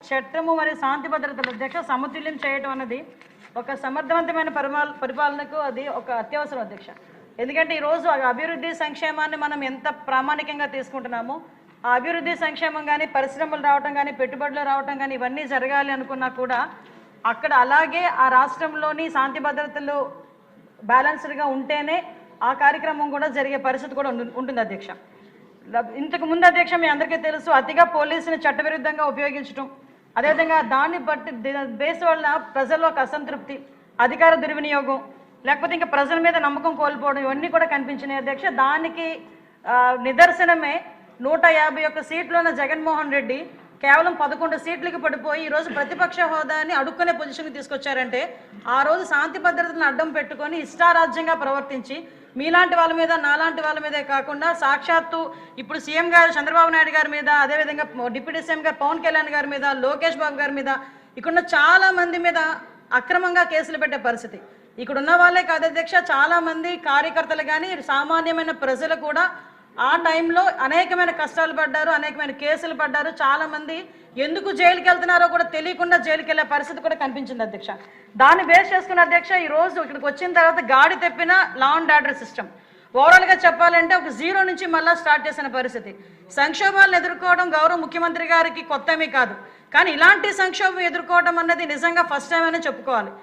చట్టము మరియు శాంతి భద్రతల అధ్యక్ష సమతుల్యం చేయటం అన్నది ఒక సమర్థవంతమైన పరిపాలనకు అది ఒక అత్యవసరం అధ్యక్ష. ఎందుకంటే ఈరోజు అభివృద్ధి సంక్షేమాన్ని మనం ఎంత ప్రామాణికంగా తీసుకుంటున్నామో ఆ అభివృద్ధి సంక్షేమం కానీ పరిశ్రమలు రావటం కానీ పెట్టుబడులు రావటం కానీ ఇవన్నీ జరగాలి అనుకున్నా కూడా అక్కడ అలాగే ఆ రాష్ట్రంలోని శాంతి భద్రతలు బ్యాలెన్స్డ్గా ఉంటేనే ఆ కార్యక్రమం కూడా జరిగే పరిస్థితి కూడా ఉంటుంది అధ్యక్ష. ఇంతకు ముందు అధ్యక్ష మీ అందరికీ తెలుసు అతిగా పోలీసుని చట్టవిరుద్ధంగా ఉపయోగించడం, అదేవిధంగా దాన్ని బట్టి బేస్ వల్ల ప్రజల్లో ఒక అసంతృప్తి, అధికార దుర్వినియోగం, లేకపోతే ఇంకా ప్రజల మీద నమ్మకం కోల్పోవడం ఇవన్నీ కూడా కనిపించినాయి అధ్యక్ష. దానికి నిదర్శనమే 151 సీట్లు ఉన్న జగన్మోహన్ రెడ్డి కేవలం 11 సీట్లకి పడిపోయి ఈరోజు ప్రతిపక్ష హోదాని అడుక్కునే పొజిషన్కి తీసుకొచ్చారంటే ఆ రోజు శాంతి భద్రతలను అడ్డం పెట్టుకొని ఇష్టారాజ్యంగా ప్రవర్తించి మీలాంటి వాళ్ళ మీద నాలాంటి వాళ్ళ మీదే కాకుండా సాక్షాత్తు ఇప్పుడు సీఎం గారు చంద్రబాబు నాయుడు గారి మీద, అదేవిధంగా డిప్యూటీ సీఎం గారు పవన్ కళ్యాణ్ గారి మీద, లోకేష్ బాబు గారి మీద, ఇక్కడున్న చాలా మంది మీద అక్రమంగా కేసులు పెట్టే పరిస్థితి. ఇక్కడున్న వాళ్ళే కాదు అధ్యక్ష, చాలామంది కార్యకర్తలు కానీ సామాన్యమైన ప్రజలు కూడా ఆ టైంలో అనేకమైన కష్టాలు పడ్డారు, అనేకమైన కేసులు పడ్డారు. చాలామంది ఎందుకు జైలుకి వెళ్తున్నారో కూడా తెలియకుండా జైలుకి వెళ్ళే పరిస్థితి కూడా కనిపించింది అధ్యక్ష. దాన్ని బేస్ చేసుకున్న అధ్యక్ష ఈరోజు ఇక్కడికి వచ్చిన తర్వాత గాడి తెప్పిన లా అండ్ ఆర్డర్ సిస్టమ్ ఓవరాల్గా చెప్పాలంటే ఒక 0 నుంచి మళ్ళీ స్టార్ట్ చేసిన పరిస్థితి. సంక్షోభాలను ఎదుర్కోవడం గౌరవ ముఖ్యమంత్రి గారికి కొత్తమీ కాదు, కానీ ఇలాంటి సంక్షోభం ఎదుర్కోవడం అన్నది నిజంగా ఫస్ట్ టైం అనే చెప్పుకోవాలి.